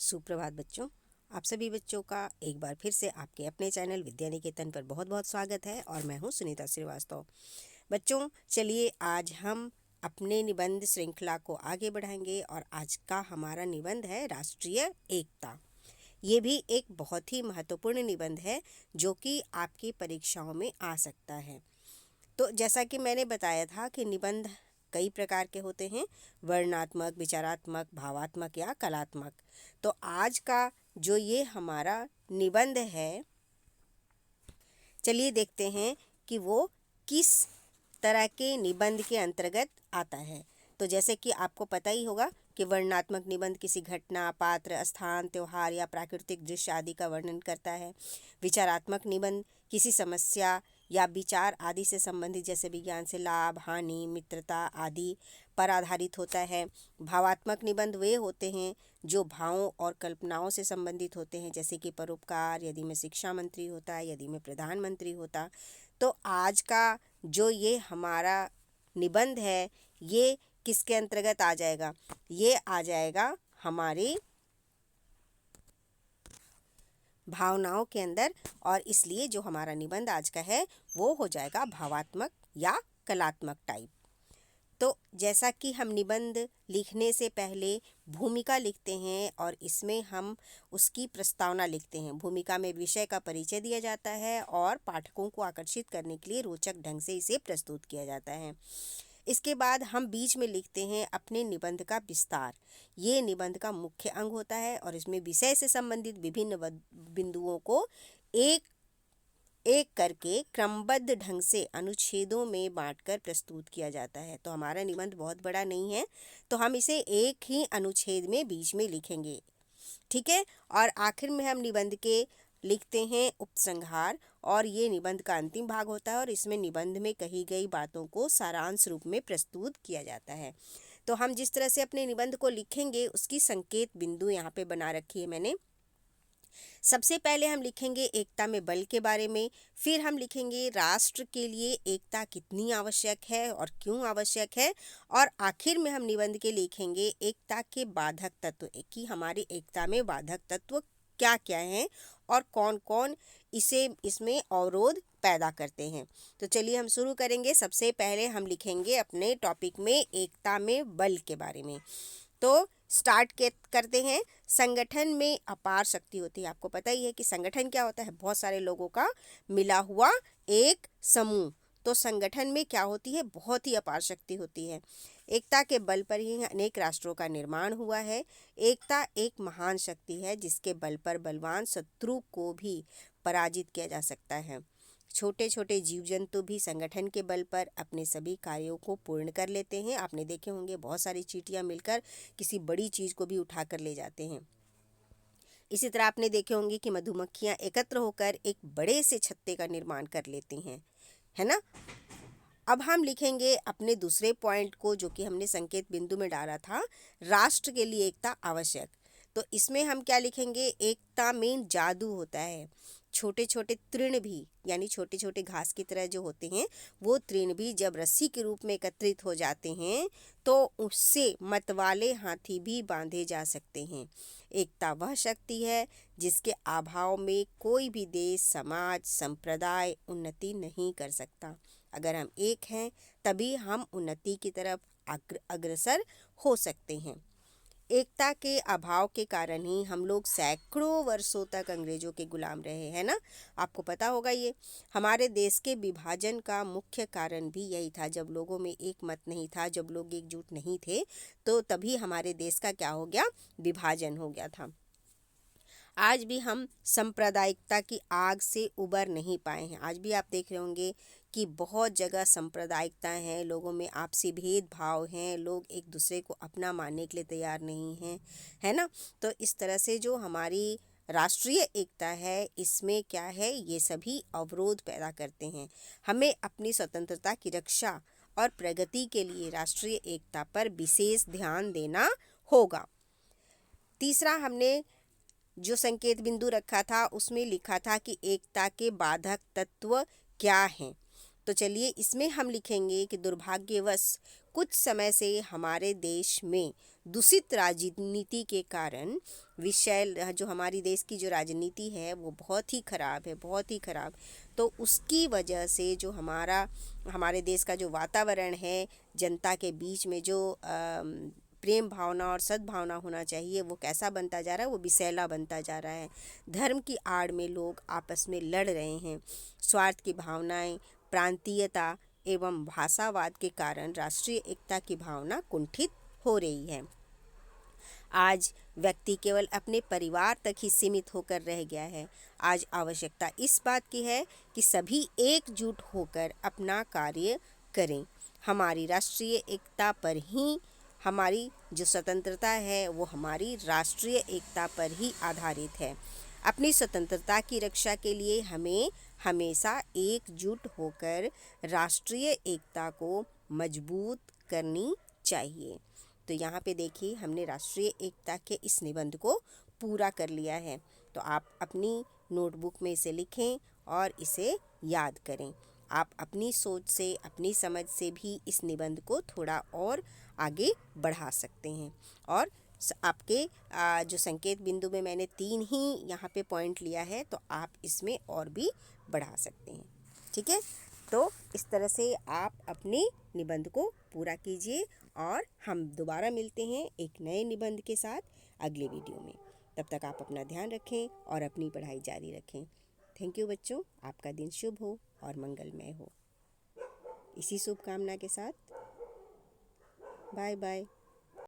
सुप्रभात बच्चों। आप सभी बच्चों का एक बार फिर से आपके अपने चैनल विद्या निकेतन पर बहुत बहुत स्वागत है और मैं हूं सुनीता श्रीवास्तव। बच्चों, चलिए आज हम अपने निबंध श्रृंखला को आगे बढ़ाएंगे और आज का हमारा निबंध है राष्ट्रीय एकता। ये भी एक बहुत ही महत्वपूर्ण निबंध है जो कि आपकी परीक्षाओं में आ सकता है। तो जैसा कि मैंने बताया था कि निबंध कई प्रकार के होते हैं, वर्णनात्मक, विचारात्मक, भावात्मक या कलात्मक। तो आज का जो ये हमारा निबंध है, चलिए देखते हैं कि वो किस तरह के निबंध के अंतर्गत आता है। तो जैसे कि आपको पता ही होगा कि वर्णनात्मक निबंध किसी घटना, पात्र, स्थान, त्योहार या प्राकृतिक दृश्य आदि का वर्णन करता है। विचारात्मक निबंध किसी समस्या या विचार आदि से संबंधित, जैसे विज्ञान से लाभ, हानि, मित्रता आदि पर आधारित होता है। भावात्मक निबंध वे होते हैं जो भावों और कल्पनाओं से संबंधित होते हैं, जैसे कि परोपकार, यदि मैं शिक्षा मंत्री होता, यदि मैं प्रधानमंत्री होता। तो आज का जो ये हमारा निबंध है, ये किसके अंतर्गत आ जाएगा? ये आ जाएगा हमारी भावनाओं के अंदर, और इसलिए जो हमारा निबंध आज का है वो हो जाएगा भावात्मक या कलात्मक टाइप। तो जैसा कि हम निबंध लिखने से पहले भूमिका लिखते हैं और इसमें हम उसकी प्रस्तावना लिखते हैं। भूमिका में विषय का परिचय दिया जाता है और पाठकों को आकर्षित करने के लिए रोचक ढंग से इसे प्रस्तुत किया जाता है। इसके बाद हम बीच में लिखते हैं अपने निबंध का विस्तार। ये निबंध का मुख्य अंग होता है और इसमें विषय से संबंधित विभिन्न बिंदुओं को एक एक करके क्रमबद्ध ढंग से अनुच्छेदों में बांटकर प्रस्तुत किया जाता है। तो हमारा निबंध बहुत बड़ा नहीं है, तो हम इसे एक ही अनुच्छेद में बीच में लिखेंगे, ठीक है। और आखिर में हम निबंध के लिखते हैं उपसंहार, और ये निबंध का अंतिम भाग होता है और इसमें निबंध में कही गई बातों को सारांश रूप में प्रस्तुत किया जाता है। तो हम जिस तरह से अपने निबंध को लिखेंगे उसकी संकेत बिंदु यहाँ पे बना रखी है मैंने। सबसे पहले हम लिखेंगे एकता में बल के बारे में, फिर हम लिखेंगे राष्ट्र के लिए एकता कितनी आवश्यक है और क्यों आवश्यक है, और आखिर में हम निबंध के लिखेंगे एकता के बाधक तत्व, कि हमारी एकता में बाधक तत्व क्या क्या हैं और कौन कौन इसमें अवरोध पैदा करते हैं। तो चलिए हम शुरू करेंगे। सबसे पहले हम लिखेंगे अपने टॉपिक में एकता में बल के बारे में। तो स्टार्ट करते हैं। संगठन में अपार शक्ति होती है। आपको पता ही है कि संगठन क्या होता है, बहुत सारे लोगों का मिला हुआ एक समूह। तो संगठन में क्या होती है, बहुत ही अपार शक्ति होती है। एकता के बल पर ही अनेक राष्ट्रों का निर्माण हुआ है। एकता एक महान शक्ति है जिसके बल पर बलवान शत्रु को भी पराजित किया जा सकता है। छोटे छोटे जीव जंतु भी संगठन के बल पर अपने सभी कार्यों को पूर्ण कर लेते हैं। आपने देखे होंगे बहुत सारी चींटियां मिलकर किसी बड़ी चीज़ को भी उठा कर ले जाते हैं। इसी तरह आपने देखे होंगे कि मधुमक्खियां एकत्र होकर एक बड़े से छत्ते का निर्माण कर लेती हैं, है ना। अब हम लिखेंगे अपने दूसरे पॉइंट को, जो कि हमने संकेत बिंदु में डाला था, राष्ट्र के लिए एकता आवश्यक। तो इसमें हम क्या लिखेंगे, एकता में जादू होता है। छोटे छोटे तृण भी, यानी छोटे छोटे घास की तरह जो होते हैं, वो तृण भी जब रस्सी के रूप में एकत्रित हो जाते हैं तो उससे मतवाले हाथी भी बांधे जा सकते हैं। एकता वह शक्ति है जिसके अभाव में कोई भी देश, समाज, संप्रदाय उन्नति नहीं कर सकता। अगर हम एक हैं तभी हम उन्नति की तरफ अग्रसर हो सकते हैं। एकता के अभाव के कारण ही हम लोग सैकड़ों वर्षों तक अंग्रेजों के गुलाम रहे हैं ना। आपको पता होगा ये हमारे देश के विभाजन का मुख्य कारण भी यही था। जब लोगों में एक मत नहीं था, जब लोग एकजुट नहीं थे, तो तभी हमारे देश का क्या हो गया, विभाजन हो गया था। आज भी हम सांप्रदायिकता की आग से उबर नहीं पाए हैं। आज भी आप देख रहे होंगे कि बहुत जगह सांप्रदायिकता है, लोगों में आपसी भेदभाव हैं, लोग एक दूसरे को अपना मानने के लिए तैयार नहीं हैं, है ना। तो इस तरह से जो हमारी राष्ट्रीय एकता है, इसमें क्या है, ये सभी अवरोध पैदा करते हैं। हमें अपनी स्वतंत्रता की रक्षा और प्रगति के लिए राष्ट्रीय एकता पर विशेष ध्यान देना होगा। तीसरा हमने जो संकेत बिंदु रखा था उसमें लिखा था कि एकता के बाधक तत्व क्या हैं। तो चलिए इसमें हम लिखेंगे कि दुर्भाग्यवश कुछ समय से हमारे देश में दूषित राजनीति के कारण विषय जो हमारी देश की जो राजनीति है वो बहुत ही ख़राब है, बहुत ही ख़राब। तो उसकी वजह से जो हमारे देश का जो वातावरण है, जनता के बीच में जो प्रेम भावना और सद्भावना होना चाहिए वो कैसा बनता जा रहा है, वो विषैला बनता जा रहा है। धर्म की आड़ में लोग आपस में लड़ रहे हैं। स्वार्थ की भावनाएं, प्रांतीयता एवं भाषावाद के कारण राष्ट्रीय एकता की भावना कुंठित हो रही है। आज व्यक्ति केवल अपने परिवार तक ही सीमित होकर रह गया है। आज आवश्यकता इस बात की है कि सभी एकजुट होकर अपना कार्य करें। हमारी राष्ट्रीय एकता पर ही हमारी जो स्वतंत्रता है वो हमारी राष्ट्रीय एकता पर ही आधारित है। अपनी स्वतंत्रता की रक्षा के लिए हमें हमेशा एकजुट होकर राष्ट्रीय एकता को मजबूत करनी चाहिए। तो यहाँ पे देखिए हमने राष्ट्रीय एकता के इस निबंध को पूरा कर लिया है। तो आप अपनी नोटबुक में इसे लिखें और इसे याद करें। आप अपनी सोच से, अपनी समझ से भी इस निबंध को थोड़ा और आगे बढ़ा सकते हैं। और आपके जो संकेत बिंदु में मैंने 3 ही यहाँ पे पॉइंट लिया है, तो आप इसमें और भी बढ़ा सकते हैं। ठीक है, तो इस तरह से आप अपने निबंध को पूरा कीजिए और हम दोबारा मिलते हैं एक नए निबंध के साथ अगले वीडियो में। तब तक आप अपना ध्यान रखें और अपनी पढ़ाई जारी रखें। थैंक यू बच्चों, आपका दिन शुभ हो और मंगलमय हो। इसी शुभकामना के साथ बाय बाय।